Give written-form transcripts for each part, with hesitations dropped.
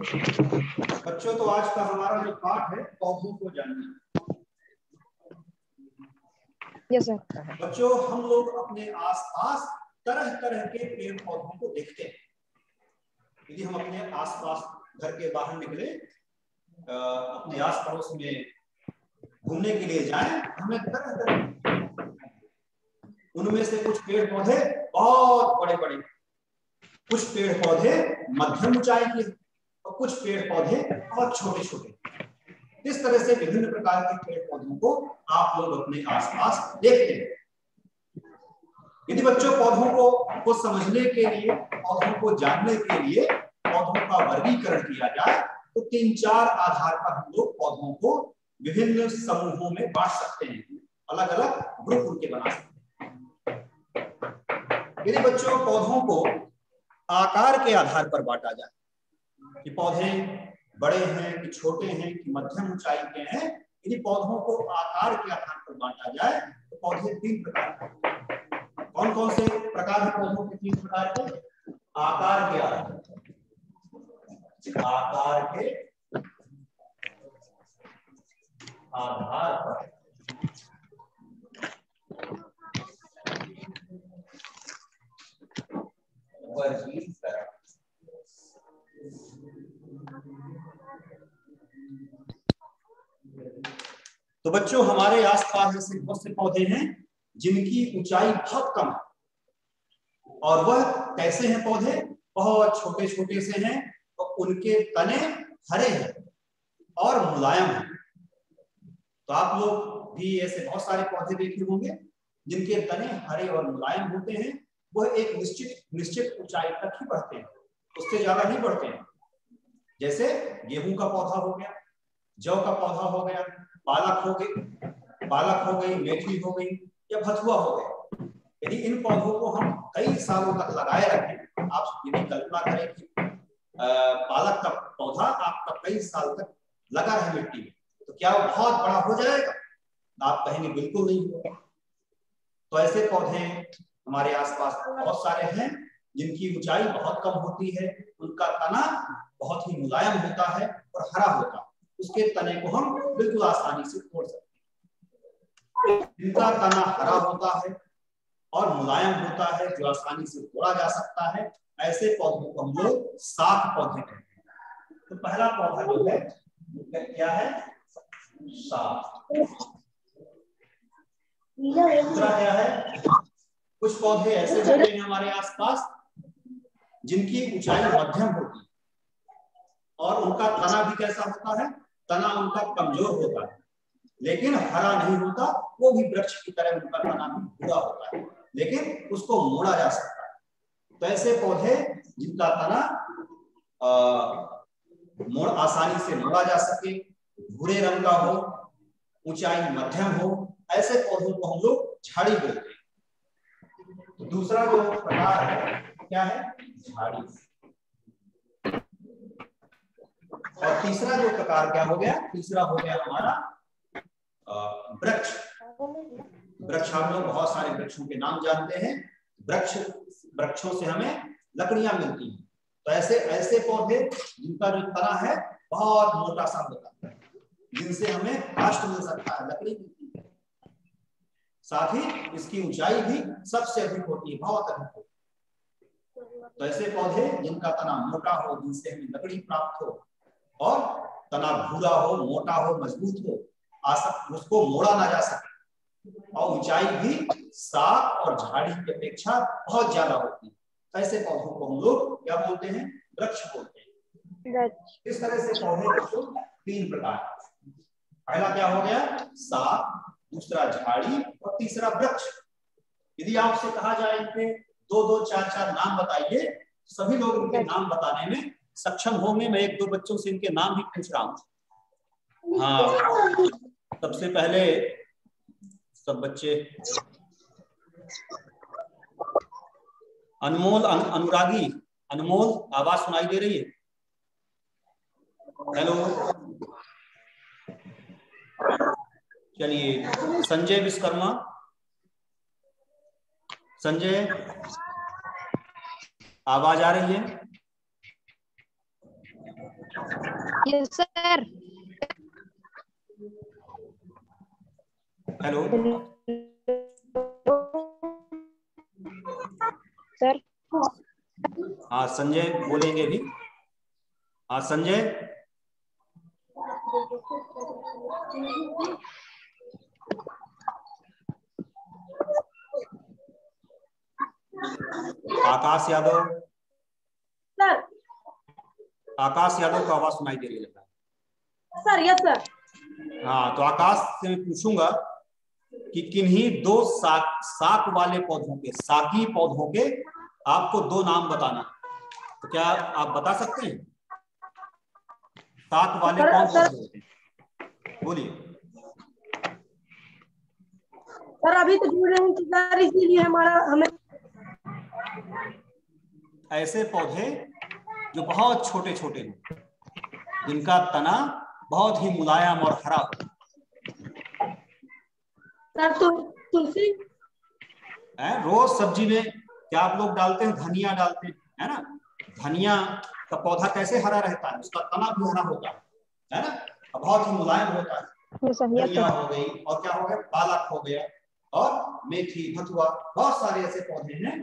बच्चों, तो आज का हमारा जो पाठ है पौधों को जानना। Yes sir. बच्चों, हम लोग अपने आसपास तरह तरह के पेड़ पौधों को देखते हैं। यदि हम अपने आसपास घर के बाहर निकले, अपने आस पड़ोस में घूमने के लिए जाएं, हमें तरह तरह, उनमें से कुछ पेड़ पौधे बहुत बड़े बड़े, कुछ पेड़ पौधे मध्यम ऊंचाई के और कुछ पेड़ पौधे बहुत छोटे छोटे। इस तरह से विभिन्न प्रकार के पेड़ पौधों को आप लोग अपने आसपास देखते हैं। यदि बच्चों पौधों को समझने के लिए, पौधों को जानने के लिए पौधों का वर्गीकरण किया जाए तो 3-4 आधार पर हम लोग पौधों को विभिन्न समूहों में बांट सकते हैं, अलग अलग ग्रुप उनके बना सकते हैं। यदि बच्चों पौधों को आकार के आधार पर बांटा जाए कि पौधे बड़े हैं कि छोटे हैं कि मध्यम ऊंचाई के हैं, यदि पौधों को आकार के आधार पर बांटा जाए तो पौधे 3 प्रकार के। कौन कौन से प्रकार हैं पौधों के? 3 प्रकार के। आकार के आधार पर, आकार के आधार पर वर्गीकरण। तो बच्चों हमारे आसपास ऐसे बहुत से पौधे हैं जिनकी ऊंचाई बहुत कम है, और वह कैसे हैं पौधे? बहुत छोटे छोटे से हैं और उनके तने हरे हैं और मुलायम हैं। तो आप लोग भी ऐसे बहुत सारे पौधे देखे होंगे जिनके तने हरे और मुलायम होते हैं। वह एक निश्चित ऊंचाई तक ही बढ़ते हैं, उससे ज्यादा नहीं बढ़ते हैं। जैसे गेहूं का पौधा हो गया, जौ का पौधा हो गया, पालक हो गई, मेथी हो गई या भथुआ हो गया। यदि इन पौधों को हम कई सालों तक लगाए रखें, आप यदि कल्पना करें कि पालक का पौधा आपका कई साल तक लगा रहे मिट्टी में, तो क्या वो बहुत बड़ा हो जाएगा? आप कहेंगे बिल्कुल नहीं होगा। तो ऐसे पौधे हमारे आसपास बहुत सारे हैं जिनकी ऊंचाई बहुत कम होती है, उनका तना बहुत ही मुलायम होता है और हरा होता है, उसके तने को हम बिल्कुल आसानी से तोड़ सकते हैं। जिनका तना हरा होता है और मुलायम होता है, जो आसानी से तोड़ा जा सकता है, ऐसे पौधों को हम लोग साख पौधे कहते हैं। तो पहला पौधा जो है क्या है? साख। दूसरा क्या है? कुछ पौधे ऐसे होते हैं हमारे आसपास जिनकी ऊंचाई मध्यम होती है और उनका तना भी कैसा होता है? तना उनका कमजोर होता है, लेकिन हरा नहीं होता। वो भी वृक्ष की तरह उनका तना भी भूरा होता है, लेकिन उसको मोड़ा जा सकता है। तो ऐसे पौधे जिनका तना आसानी से मोड़ा जा सके, भूरे रंग का हो, ऊंचाई मध्यम हो, ऐसे पौधों को हम लोग झाड़ी बोलते हैं। तो दूसरा जो प्रकार है क्या है? झाड़ी। और तीसरा जो प्रकार क्या हो गया? तीसरा हो गया हमारा वृक्ष। वृक्ष हम लोग बहुत सारे वृक्षों के नाम जानते हैं। वृक्षों से हमें लकड़ियां मिलती हैं। तो ऐसे पौधे जिनका जो तना है बहुत मोटा सा होता है, जिनसे हमें काष्ठ मिल सकता है, लकड़ी मिलती है। साथ ही इसकी ऊंचाई भी सबसे अधिक होती है, बहुत अधिक होती है। तो ऐसे पौधे जिनका तना मोटा हो, जिनसे हमें लकड़ी प्राप्त हो, और तना भूरा हो, मोटा हो, मजबूत हो, उसको मोड़ा ना जा सके, और ऊंचाई भी साख और झाड़ी की अपेक्षा बहुत ज्यादा होती है, ऐसे पौधों को हम लोग क्या बोलते हैं? वृक्ष बोलते हैं। इस तरह से पौधे 3 प्रकार। पहला क्या हो गया? साख, दूसरा झाड़ी और तीसरा वृक्ष। यदि आपसे कहा जाए इनके 2-2, 4-4 नाम बताइए, सभी लोग इनके नाम बताने में सक्षम होंगे। मैं 1-2 बच्चों से इनके नाम भी पूछ रहा हूँ। हाँ, सबसे पहले सब बच्चे अनमोल, अनुरागी, अनमोल, आवाज सुनाई दे रही है? हेलो, चलिए। संजय विश्वकर्मा, संजय आवाज आ रही है? Yes sir. Hello sir. हाँ संजय बोलेंगे भी। हाँ संजय। आकाश यादव। सर। आकाश यादव का आवाज सुनाई दे रही है सर। Yes sir. हाँ तो आकाश से मैं पूछूंगा कि किन्हीं दो साक वाले पौधों के, साकी पौधों के आपको दो नाम बताना। तो क्या आप बता सकते हैं साक वाले कौन पौधे होते हैं? बोलिए सर। अभी तो जुड़ रहे हैं सर, इसीलिए हमारा हमें ऐसे पौधे जो बहुत छोटे छोटे हैं, जिनका तना बहुत ही मुलायम और हरा हो। सर तो तुलसी। रोज सब्जी में क्या आप लोग डालते हैं? धनिया डालते हैं, है ना? धनिया का पौधा कैसे हरा रहता है? उसका तना भी हरा होता है ना? बहुत ही मुलायम होता है। धनिया हो गई, और क्या हो गया, पालक हो गया, और मेथी, भथुआ, बहुत सारे ऐसे पौधे हैं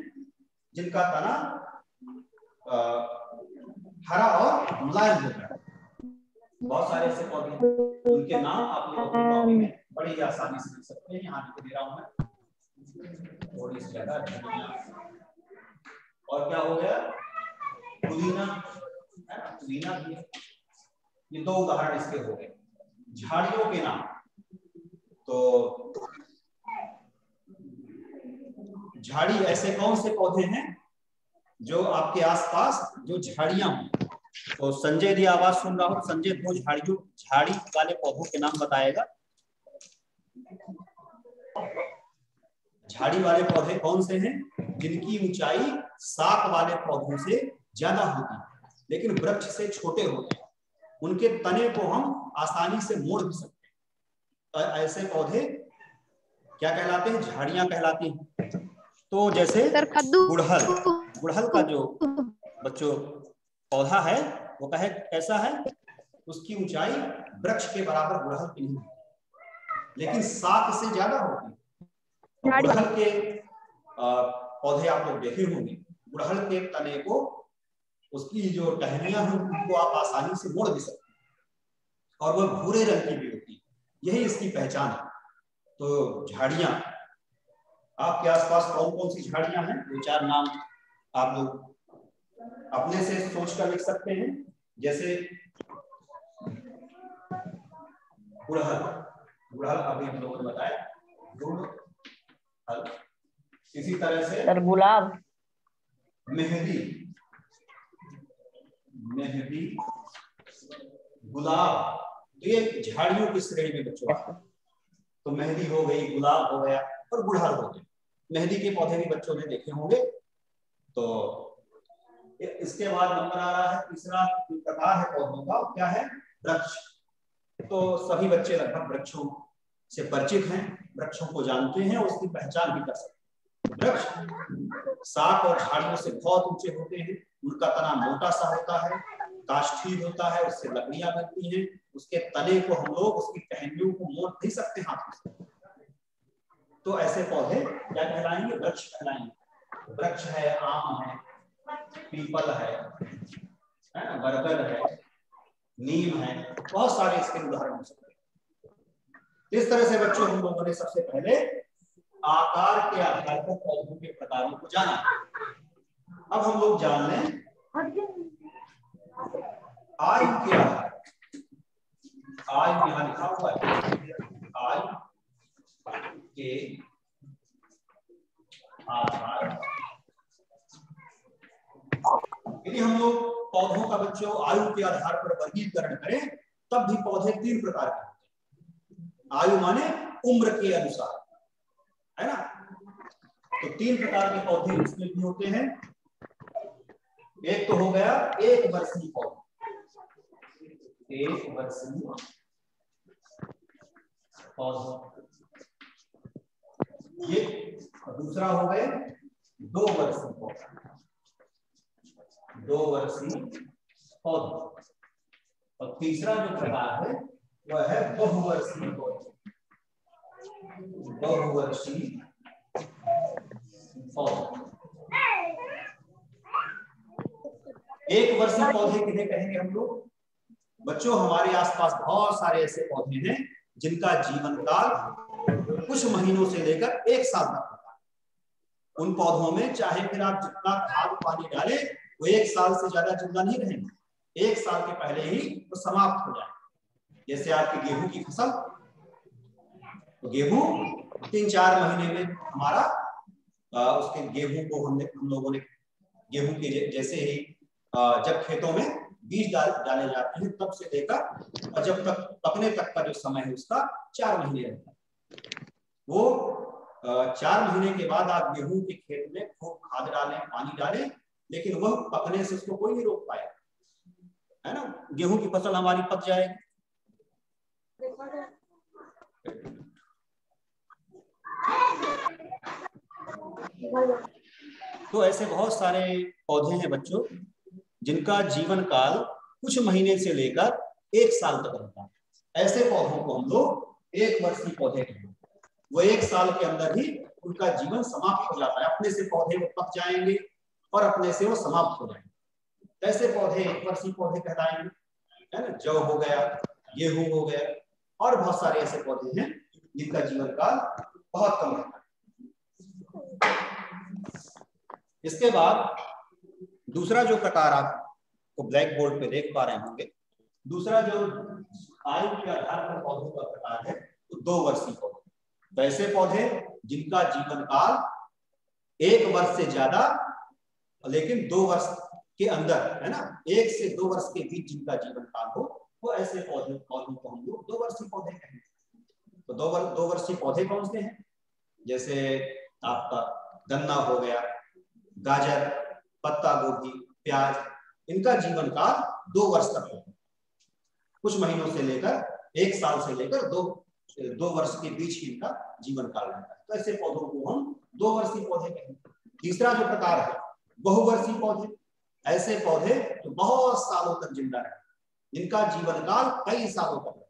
जिनका तना हरा और मुलायम होता है। बहुत सारे ऐसे पौधे, उनके नाम आप लोग अपनी कॉपी में बड़ी ही आसानी से लिख सकते हैं। यहाँ लिख दे रहा हूं मैं थोड़ी इस जगह। धनिया, और क्या हो गया, पुदीना, है ना? पुदीना भी है। ये दो उदाहरण इसके हो गए। झाड़ियों के नाम, तो झाड़ी ऐसे कौन से पौधे हैं जो आपके आसपास जो झाड़ियां हों? तो संजय दी आवाज सुन रहा हूं। संजय दो झाड़ी वाले पौधों के नाम बताएगा। झाड़ी वाले पौधे कौन से हैं जिनकी ऊंचाई साक वाले पौधों से ज्यादा होती है लेकिन वृक्ष से छोटे होते हैं? उनके तने को हम आसानी से मोड़ भी सकते हैं। तो ऐसे पौधे क्या कहलाते हैं? झाड़ियां कहलाती हैं। तो जैसे गुड़हल, गुड़हल का जो बच्चों पौधा है वो कैसा है? उसकी ऊंचाई वृक्ष के बराबर गुड़हल की नहीं होती, लेकिन साक से ज्यादा होती है। गुड़हल के पौधे आप लोग देखे होंगे, गुड़हल के तने को, उसकी जो टहनियां हैं उनको आप आसानी से मोड़ भी सकते हैं, और वह भूरे रंग की भी होती है। यही इसकी पहचान है। तो झाड़ियां, आपके आसपास कौन कौन सी झाड़ियां हैं? दो चार नाम आप लोग अपने से सोचकर लिख सकते हैं। जैसे गुड़हल, गुड़हल अभी हम लोगों ने बताया गुड़हल। इसी तरह से सर गुलाब, मेहंदी, मेहंदी, गुलाब, तो ये झाड़ियों की श्रेणी में बच्चों आता है। तो मेहंदी हो गई, गुलाब हो गया, और गुड़हल हो गया। मेहंदी के पौधे भी बच्चों ने देखे होंगे। तो इसके बाद नंबर आ रहा है तीसरा प्रकार है पौधों का, क्या है? वृक्ष। तो सभी बच्चे लगभग वृक्षों से परिचित हैं, वृक्षों को जानते हैं, उसकी पहचान भी कर सकते हैं। वृक्ष साक और झाड़ियों से बहुत ऊंचे होते हैं, उनका तना मोटा सा होता है, काष्ठीय होता है, उससे लकड़ियां बनती हैं। उसके तने को हम लोग, उसकी टहनियों को मोड़ नहीं सकते हाथों से। तो ऐसे पौधे क्या कहलाएंगे? वृक्ष कहलाएंगे। वृक्ष है, आम है, पीपल है ना, बरगद है, नीम है, बहुत सारे इसके उदाहरण हो सकते हैं। इस तरह से बच्चों हम लोगों ने सबसे पहले आकार के आधार पर पौधों के प्रकारों को जाना। अब हम लोग जान लें आयु के आधार। आयु यहां लिखा हुआ है, आयु के आधार। यदि हम लोग पौधों का बच्चों आयु के आधार पर वर्गीकरण करें, तब भी पौधे तीन प्रकार के होते हैं। आयु माने उम्र के अनुसार, है ना? तो तीन प्रकार के पौधे उसमें भी होते हैं। एक तो हो गया एक वर्षीय पौधा, एक वर्षीय पौधा। ये दूसरा हो गए 2 वर्षीय पौधा, 2 वर्षीय पौधा। और तीसरा जो प्रकार है वह है बहुवर्षीय पौधे। बहुवर्षीय पौधे। एक वर्षीय पौधे किन्हें कहेंगे हम लोग? बच्चों हमारे आसपास बहुत सारे ऐसे पौधे हैं जिनका जीवन काल कुछ महीनों से लेकर 1 साल तक होता है। उन पौधों में चाहे फिर आप जितना खाद पानी डालें वो 1 साल से ज्यादा जिंदा नहीं रहेंगे। 1 साल के पहले ही वो समाप्त हो जाएंगे। जैसे आपकी गेहूं की फसल, तो गेहूं 3-4 महीने में हमारा उसके गेहूं को हम लोगों ने गेहूं के जैसे ही जब खेतों में बीज डाले जाते हैं तब से लेकर और जब तक पकने तक का जो समय है उसका 4 महीने रहता है। वो 4 महीने के बाद आप गेहूं के खेत में खूब खाद डालें, पानी डालें, लेकिन वह पकने से उसको कोई नहीं रोक पाएगा, है ना। गेहूं की फसल हमारी पक जाएगी। तो ऐसे बहुत सारे पौधे हैं बच्चों जिनका जीवन काल कुछ महीने से लेकर 1 साल तक रहता है। ऐसे पौधों को हम लोग 1 वर्षीय पौधे कहते हैं। वो 1 साल के अंदर ही उनका जीवन समाप्त हो जाता है। अपने से पौधे वो पक जाएंगे और अपने से वो समाप्त हो जाएंगे। ऐसे पौधे 1 वर्षीय पौधे कहलाएंगे, है ना। जौ हो गया, गेहूं हो गया और बहुत सारे ऐसे पौधे हैं जिनका जीवन काल बहुत कम रहता है। इसके बाद दूसरा जो प्रकार आपको ब्लैक बोर्ड पे देख पा रहे होंगे, दूसरा जो आयु के आधार पर पौधों का प्रकार है तो 2 वर्षीय पौधे। वैसे पौधे जिनका जीवन काल 1 वर्ष से ज्यादा लेकिन 2 वर्ष के अंदर, है ना, 1 से 2 वर्ष के बीच जिनका जीवन काल हो, वो ऐसे पौधों को हम लोग 2 वर्षीय पौधे कहेंगे। तो 2 वर्षीय पौधे कौन से हैं? जैसे आपका गन्ना हो गया, गाजर, पत्ता गोभी, प्याज, इनका जीवन काल 2 वर्ष तक होता है। कुछ महीनों से लेकर 1 साल से लेकर 2 वर्ष के बीच ही इनका जीवन काल रहता है। तो ऐसे पौधों को हम 2 वर्षीय पौधे कहेंगे। तीसरा जो प्रकार है बहुवर्षीय पौधे। ऐसे पौधे जो बहुत सालों तक जिंदा रहते हैं, जिनका जीवन काल कई सालों तक रहता है,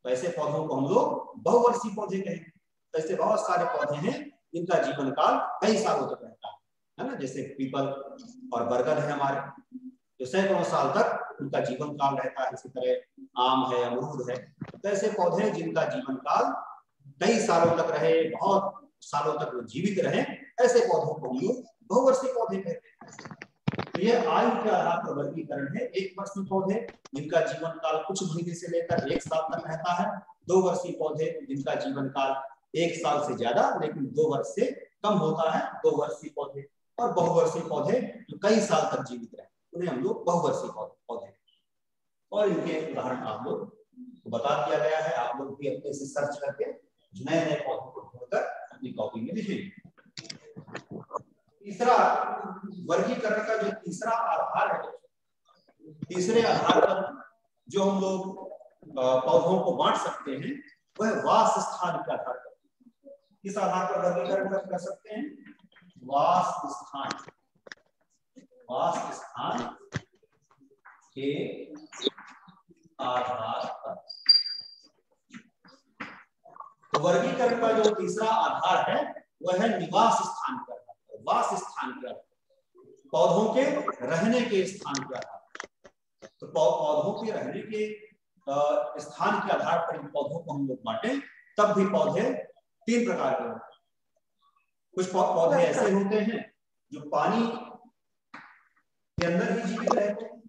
तो ऐसे पौधों को हम लोग बहुवर्षीय पौधे कहेंगे। तो ऐसे बहुत सारे पौधे हैं जिनका जीवन काल कई सालों तक रहता है ना। जैसे पीपल और बरगद है हमारे, जो सैकड़ों साल तक उनका जीवन काल रहता है। इसी तरह आम है, अमरूद है। तो ऐसे पौधे जिनका जीवन काल कई सालों तक रहे, बहुत सालों तक वो जीवित रहे, ऐसे पौधों को हम लोग बहुवर्षीय पौधे कहते हैं। तो यह आयु के आधार पर वर्गीकरण है। 1 वर्षीय पौधे जिनका जीवन काल कुछ महीने से लेकर 1 साल तक रहता है। 2 वर्षीय पौधे जिनका जीवन काल 1 साल से ज्यादा लेकिन 2 वर्ष से कम होता है, 2 वर्षीय पौधे। और बहुवर्षीय पौधे जो कई साल तक जीवित रहे, उन्हें हम लोग बहुवर्षीय पौधे। और इनके उदाहरण आप लोग को बता दिया गया है। आप लोग भी अपने से सर्च करके नए नए पौधों को ढूंढकर अपनी कॉपी में लिखेंगे। तीसरा वर्गीकरण का जो तीसरा आधार है, तीसरे आधार पर जो हम लोग पौधों को बांट सकते हैं वह वास स्थान के आधार पर। किस आधार पर वर्गीकरण कर सकते हैं? वास स्थान के आधार पर। तो वर्गीकरण का जो तीसरा आधार है वह है निवास स्थान के आधार पर, वास स्थान के आधार पर, पौधों के रहने के स्थान के आधार पर। तो पौधों के रहने के स्थान के आधार पर इन पौधों को हम लोग बांटे, तब भी पौधे 3 प्रकार के होते हैं। कुछ पौधे ऐसे होते हैं जो पानी के अंदर ही जीवित रहते हैं,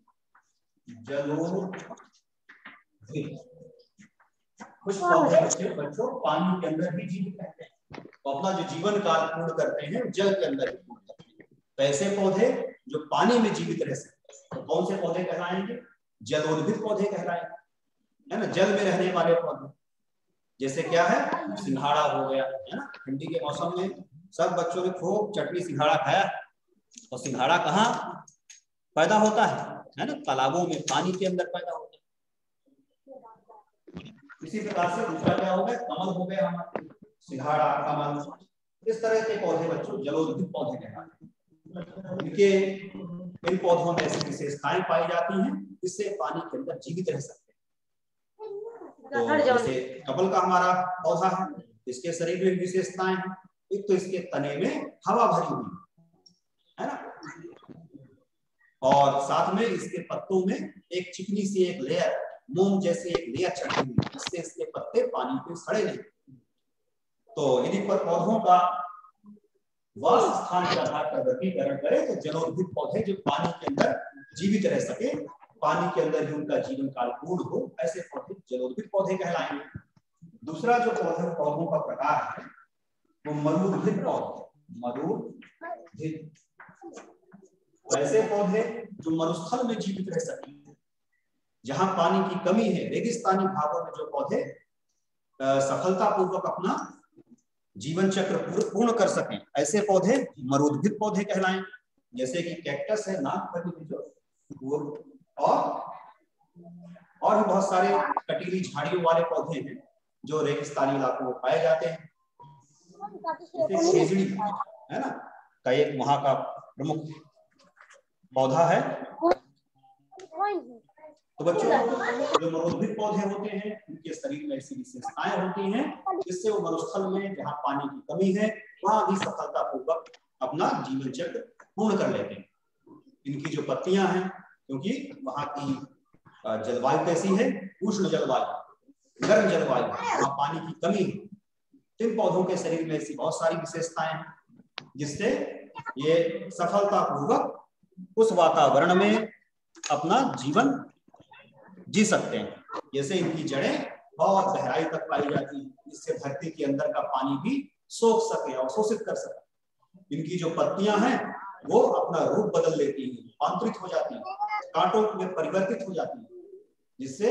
जलोढ़। कुछ पौधे बच्चों पानी के अंदर ही जीवित रहते हैं, तो अपना जो जीवन काल पूर्ण करते हैं जल के अंदर ही पूर्ण करते हैं। तो ऐसे पौधे जो पानी में जीवित रह सकते हैं तो कौन से पौधे कहलाएंगे? जलोद्भिद पौधे कहलाएंगे, है ना। जल में रहने वाले पौधे जैसे क्या है, सिंघाड़ा हो गया, है ना। ठंडी के मौसम में सब बच्चों ने खूब चटनी सिंघाड़ा खाया। और सिंघाड़ा कहाँ पैदा होता है ना, तालाबों में, पानी के अंदर पैदा होता है। इसी प्रकार से दूसरा क्या हो गया, कमल हो गया हमारा, सिंघाड़ा, कमल, इस तरह के पौधे बच्चों जलोद्भिद पौधे कहलाते हैं। इनके इन पौधों में ऐसी विशेषताएं पाई जाती हैं जिससे पानी के अंदर जीवित रह सकते हैं। तो जैसे कमल का हमारा पौधा है, इसके शरीर में विशेषताएं हैं। एक तो इसके तने में हवा भरी हुई है ना, और साथ में इसके पत्तों में एक चिकनी सी एक लेयर, मोम जैसी एक लेयर चढ़ी हुई, जिससे इसके पत्ते पानी पे सड़े नहीं। तो यदि पौधों का वास स्थान के आधार पर वर्गीकरण करें तो जलोद्भिद पौधे जो पानी के अंदर जीवित रह सके, पानी के अंदर ही उनका जीवन काल पूर्ण हो, ऐसे पौधे जलोद्भिद पौधे कहलाएंगे। दूसरा जो पौधों का प्रकार है वो मरूद्भिद पौधे। मरूद्भिद ऐसे पौधे जो मरुस्थल में जीवित रह सके, जहां पानी की कमी है, रेगिस्तानी भागों में जो पौधे सफलतापूर्वक अपना जीवन चक्र पूर्ण कर सकें, ऐसे पौधे मरूद्भिद पौधे कहलाएं। जैसे कि कैक्टस है, नागफनी जो, और भी बहुत सारे कटीली झाड़ियों वाले पौधे हैं जो रेगिस्तानी इलाकों में पाए जाते हैं। खेजड़ी है ना, का एक वहां का प्रमुख पौधा है। तो बच्चों, जो मरूद्भिद पौधे होते हैं उनके शरीर में ऐसी विशेषताएं होती हैं जिससे वो मरुस्थल में जहां पानी की कमी है वहां भी सफलतापूर्वक अपना जीवन चक्र पूर्ण कर लेते हैं। इनकी जो पत्तियां हैं, क्योंकि वहां की जलवायु कैसी है, उष्ण जलवायु, गर्म जलवायु, वहां पानी की कमी है, इन पौधों के शरीर में ऐसी बहुत सारी विशेषताएं हैं जिससे ये सफलतापूर्वक उस वातावरण में अपना जीवन जी सकते हैं। जैसे इनकी जड़ें बहुत गहराई तक पाई जाती हैं, जिससे धरती के अंदर का पानी भी सोख सके, अवशोषित कर सके। इनकी जो पत्तियां हैं वो अपना रूप बदल लेती हैं, रूपांतरित हो जाती हैं, कांटों में परिवर्तित हो जाती हैं, जिससे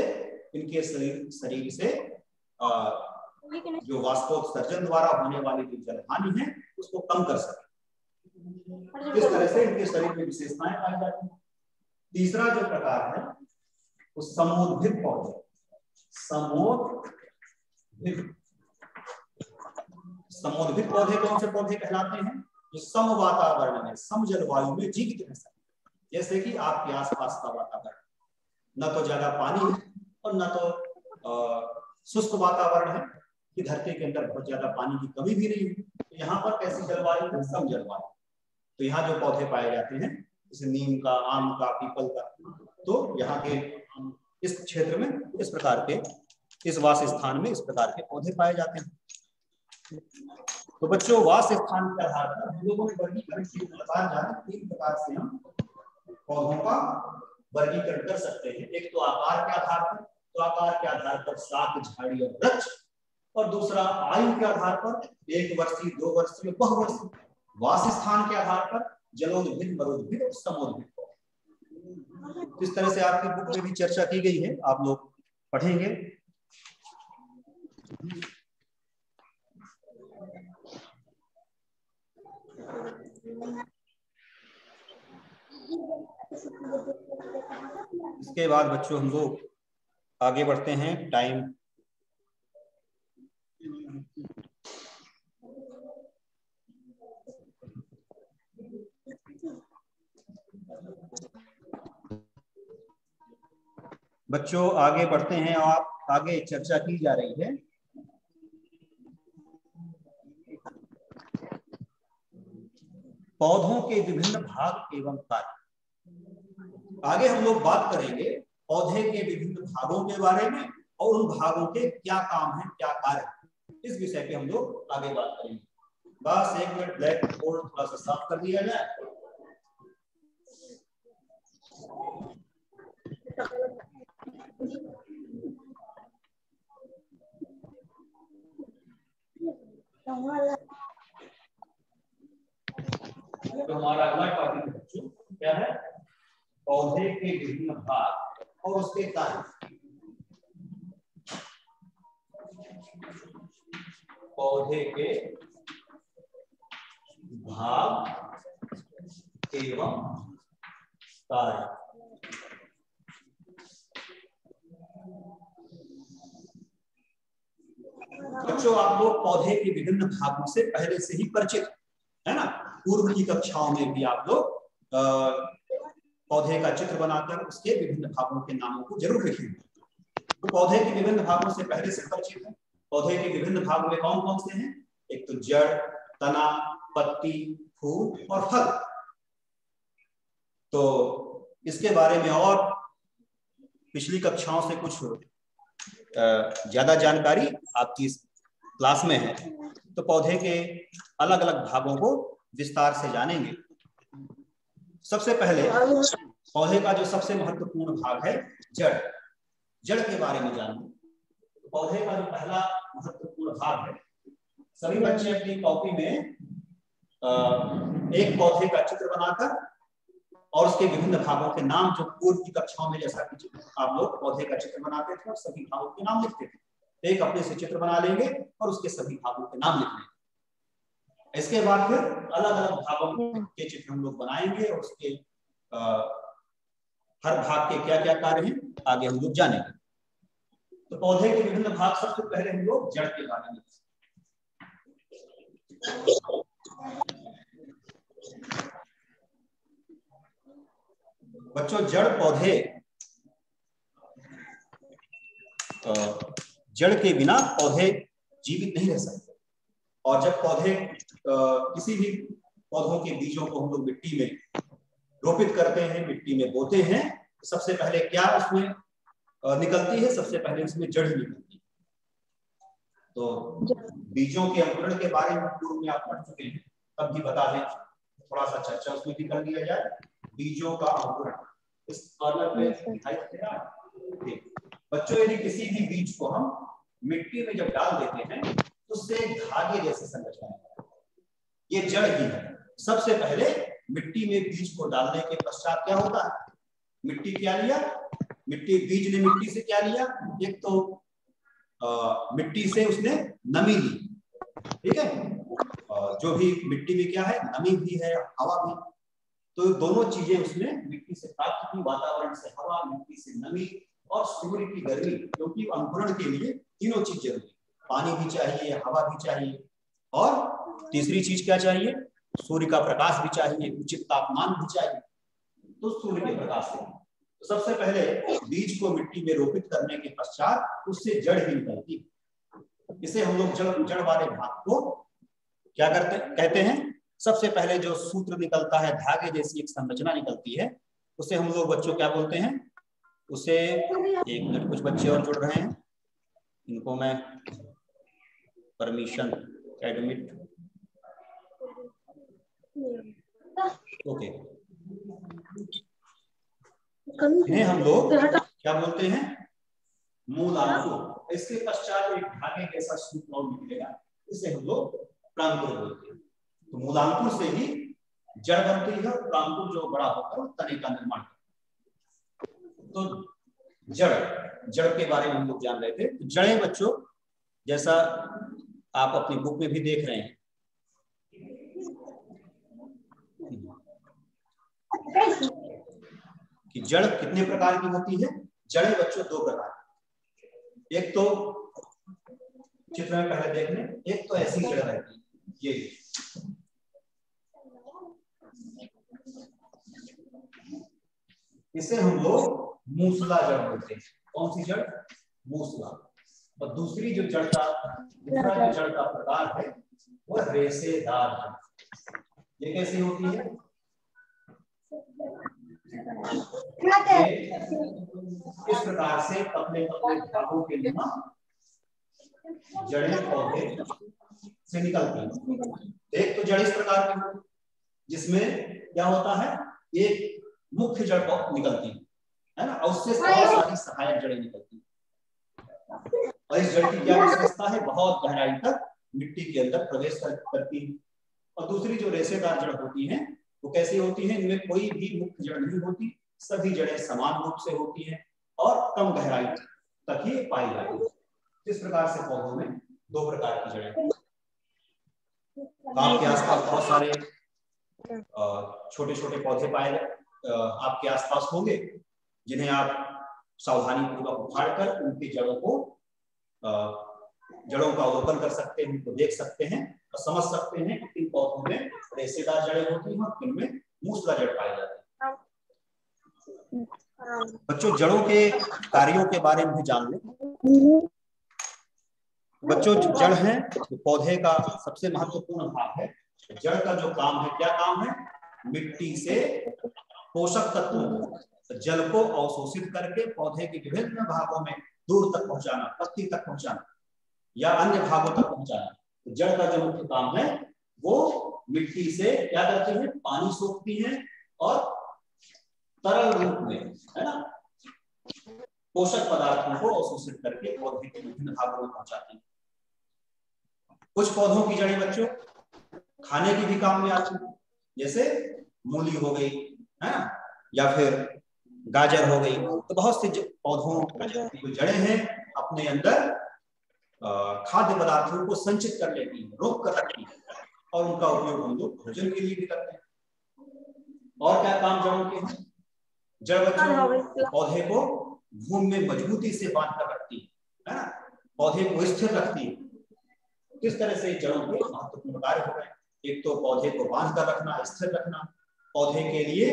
इनके शरीर से जो वाष्पोत्सर्जन द्वारा होने वाली जो जलहानि है उसको कम कर सके। इस तरह से इनके शरीर में विशेषताएं पाई जाती हैं। तीसरा जो प्रकार है वो समोद्भिद पौधे। समोद्भिद पौधे कौन से पौधे कहलाते हैं? जो सम वातावरण में, सम जलवायु में जीवित रह सकते। जैसे कि आपके आसपास का वातावरण, न तो ज्यादा पानी है और न तो शुष्क वातावरण है कि धरती के अंदर बहुत ज्यादा पानी की कमी भी नहीं है। तो यहाँ पर कैसी जलवायु है? सम जलवायु। तो यहाँ जो पौधे पाए जाते हैं जैसे नीम का, आम का, पीपल का, तो यहाँ के इस क्षेत्र में इस प्रकार के, इस वास स्थान में इस प्रकार के पौधे पाए जाते हैं। तो बच्चों, वास स्थान के आधार पर हम लोगों ने वर्गीकरण की प्रकार जाने, 3 प्रकार से हम पौधों का वर्गीकरण कर सकते हैं। एक तो आकार के आधार पर, तो आकार के आधार पर शाक, झाड़ी और वृक्ष, और दूसरा आयु के आधार पर 1 वर्षीय, 2 वर्षीय, बहुवर्षीय। वास स्थान के आधार पर जलोद्भिद, मरूद्भिद और समोद्भिद। इस तरह से आपकी बुक में भी चर्चा की गई है, आप लोग पढ़ेंगे। इसके बाद बच्चों हम लोग आगे बढ़ते हैं। टाइम बच्चों आगे बढ़ते हैं। आप आगे चर्चा की जा रही है पौधों के विभिन्न भाग एवं कार्य। आगे हम लोग बात करेंगे पौधे के विभिन्न भागों के बारे में और उन भागों के क्या काम है, क्या कार्य है, इस विषय पे हम लोग आगे बात करेंगे। बस 1 मिनट ब्लैक बोर्ड थोड़ा सा साफ कर दिया जाए। तो हमारा अगला टॉपिक बच्चों क्या है? पौधे के विभिन्न भाग और उसके कार्य। पौधे के भाग एवं कार्य। बच्चों, आप लोग पौधे के विभिन्न भागों से पहले से ही परिचित है ना। पूर्व की कक्षाओं में भी आप लोग पौधे का चित्र बनाकर उसके विभिन्न भागों के नामों को जरूर लिखेंगे। तो पौधे के विभिन्न भागों से पहले से परिचित है। पौधे के विभिन्न भाग में कौन कौन से हैं? एक तो जड़, तना, पत्ती, फूल और फल। तो इसके बारे में और पिछली कक्षाओं से कुछ ज्यादा जानकारी आपकी क्लास में है, तो पौधे के अलग अलग भागों को विस्तार से जानेंगे। सबसे पहले पौधे का जो सबसे महत्वपूर्ण भाग है जड़, जड़ के बारे में जानेंगे। पौधे का जो पहला महत्वपूर्ण भाग है, सभी बच्चे अपनी कॉपी में एक पौधे का चित्र बनाकर और उसके विभिन्न भागों के नाम, जो पूर्व की कक्षाओं में जैसा कि आप लोग पौधे का चित्र बनाते थे और सभी भागों के नाम लिखते थे, एक अपने से चित्र बना लेंगे और उसके सभी भागों के नाम लिख लेंगे। इसके बाद फिर अलग अलग भागों के चित्र हम लोग बनाएंगे और उसके हर भाग के क्या क्या कार्य हैं आगे हम लोग जानेंगे। तो पौधे के विभिन्न भाग, सबसे पहले हम लोग जड़ के बारे में। बच्चों, जड़ पौधे, जड़ के बिना पौधे जीवित नहीं रह सकते। और जब पौधे किसी भी पौधों के बीजों को हम लोग मिट्टी में रोपित करते हैं, मिट्टी में बोते हैं, तो सबसे पहले क्या उसमें निकलती है? सबसे पहले उसमें जड़ निकलती है। तो बीजों के अंकुरण के बारे में पूर्व में आप पढ़ चुके हैं, तब भी बता दें, थोड़ा सा चर्चा उसमें भी कर दिया जाए। बीजों का अंकुरण इस कॉर्नर पे दिखाई दे रहा है बच्चों। यदि किसी भी बीज को हम मिट्टी में जब डाल देते हैं तो उससे धागे जैसे संरचना है, ये जड़ ही है। सबसे पहले मिट्टी में बीज को डालने के पश्चात क्या होता है? मिट्टी क्या लिया? बीज ने मिट्टी से क्या लिया? एक तो मिट्टी से उसने नमी ली, ठीक है। जो भी मिट्टी में क्या है, नमी भी है, हवा भी, तो दोनों चीजें उसने मिट्टी से प्राप्त की, वातावरण से हवा, मिट्टी से नमी और सूर्य की गर्मी, क्योंकि अंकुरण के लिए तीनों चीज जरूरी, पानी भी चाहिए, हवा भी चाहिए और तीसरी चीज क्या चाहिए? सूर्य का प्रकाश भी चाहिए, उचित तापमान भी चाहिए। तो सूर्य के प्रकाश से तो सबसे पहले बीज को मिट्टी में रोपित करने के पश्चात उससे जड़ ही निकलती। इसे हम लोग जड़ वाले भाग को क्या कहते हैं? सबसे पहले जो सूत्र निकलता है, धागे जैसी एक संरचना निकलती है, उसे हम लोग बच्चों क्या बोलते हैं? उसे, एक मिनट, कुछ बच्चे और जुड़ रहे हैं, इनको मैं परमिशन एडमिट, ओके। इन्हें हम लोग क्या बोलते हैं? मूलांकुर। इसके पश्चात एक धागे जैसा सूत्र और निकलेगा, इसे हम लोग प्रांकुर बोलते हैं। तो मूलांकुर से ही जड़ बनती है, प्रांकुर जो बड़ा होकर तने का निर्माण करता है। तो जड़ के बारे में हम लोग जान रहे थे। तो जड़ें बच्चों, जैसा आप अपनी बुक में भी देख रहे हैं, कि जड़ कितने प्रकार की होती है? जड़ें बच्चों दो प्रकार की, एक तो चित्र में पहले देख लें, एक तो ऐसी जड़ रहती है, ये इसे हम लोग मूसला जड़ बोलते हैं। कौन सी जड़? मूसला। और दूसरी जो जड़ का प्रकार है वो रेशेदार जड़। ये कैसी होती है? इस प्रकार से पतले पतले भागों के लिए जड़ें पौधे से निकलती हैं। एक तो जड़ इस प्रकार की जिसमें क्या होता है, एक मुख्य जड़ निकलती है ना, और उससे बहुत सारी सहायक जड़ें निकलती हैं। और इस जड़ की क्या विशेषता है? बहुत गहराई तक मिट्टी के अंदर प्रवेश करती है। और दूसरी जो रेशेदार जड़ होती है वो कैसी होती है? इनमें कोई भी मुख्य जड़ नहीं होती, सभी जड़ें समान रूप से होती हैं और कम गहराई तक ही पाई जाती है। इस प्रकार से पौधों में दो प्रकार की जड़ें। आपके आसपास बहुत सारे छोटे छोटे पौधे पाए आपके आसपास होंगे, जिन्हें आप सावधानी पूर्वक उखाड़कर उनकी जड़ों का अवलोकन कर सकते हैं, उनको देख सकते हैं तो समझ सकते हैं कि किन पौधों में रेशेदार जड़ें होती हैं और किन में मूसला जड़ पाई जाती है। बच्चों जड़ों के कार्यों के बारे में भी जान लें। बच्चों जड़ है तो पौधे का सबसे महत्वपूर्ण भाग है। जड़ का जो काम है, क्या काम है? मिट्टी से पोषक तत्वों को, जल को अवशोषित करके पौधे के विभिन्न भागों में दूर तक पहुंचाना, पत्ती तक पहुंचाना या अन्य भागों तक पहुंचाना। तो जड़ का जो मुख्य काम है वो मिट्टी से क्या करती है? पानी सोखती है और तरल रूप में, है ना, पोषक पदार्थों को अवशोषित करके पौधे के विभिन्न भागों में पहुंचाती है। कुछ पौधों की जड़ें बच्चों खाने की भी काम में आती है, जैसे मूली हो गई, है ना, या फिर गाजर हो गई। तो बहुत से पौधों की जड़ें हैं अपने अंदर खाद्य पदार्थों को संचित कर लेती है, रोक कर रखती है, और उनका उपयोग हम लोग भोजन के लिए भी करते हैं। और क्या काम जड़ों के हैं? जड़ बच्चों पौधे को भूमि में मजबूती से बांध कर रखती है ना, पौधे को स्थिर रखती है। किस तरह से जड़ों के महत्वपूर्ण कार्य हो गए? एक तो पौधे को बांध कर रखना, स्थिर रखना, पौधे के लिए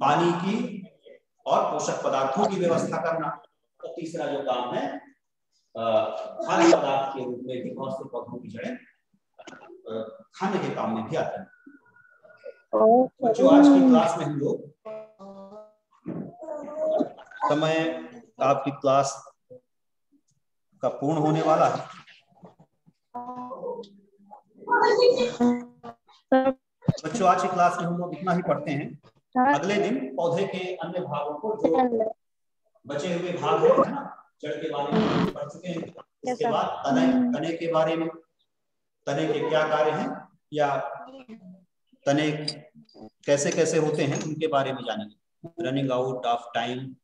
पानी की और पोषक पदार्थों की व्यवस्था करना, और तीसरा जो काम है खाद्य पदार्थ के रूप में भी बहुत से पौधों की जड़ें खाने के काम में भी आते हैं। बच्चों आज की क्लास में हम लोग समय आपकी क्लास का पूर्ण होने वाला है। बच्चों आज की क्लास में हम लोग इतना ही पढ़ते हैं। अगले दिन पौधे के अन्य भागों को, जो बचे हुए भाग है ना, जड़ के बारे में पढ़ चुके हैं। इसके बाद तने के बारे में, तने के क्या कार्य हैं या तने कैसे कैसे होते हैं उनके बारे में जानेंगे। Running out of time.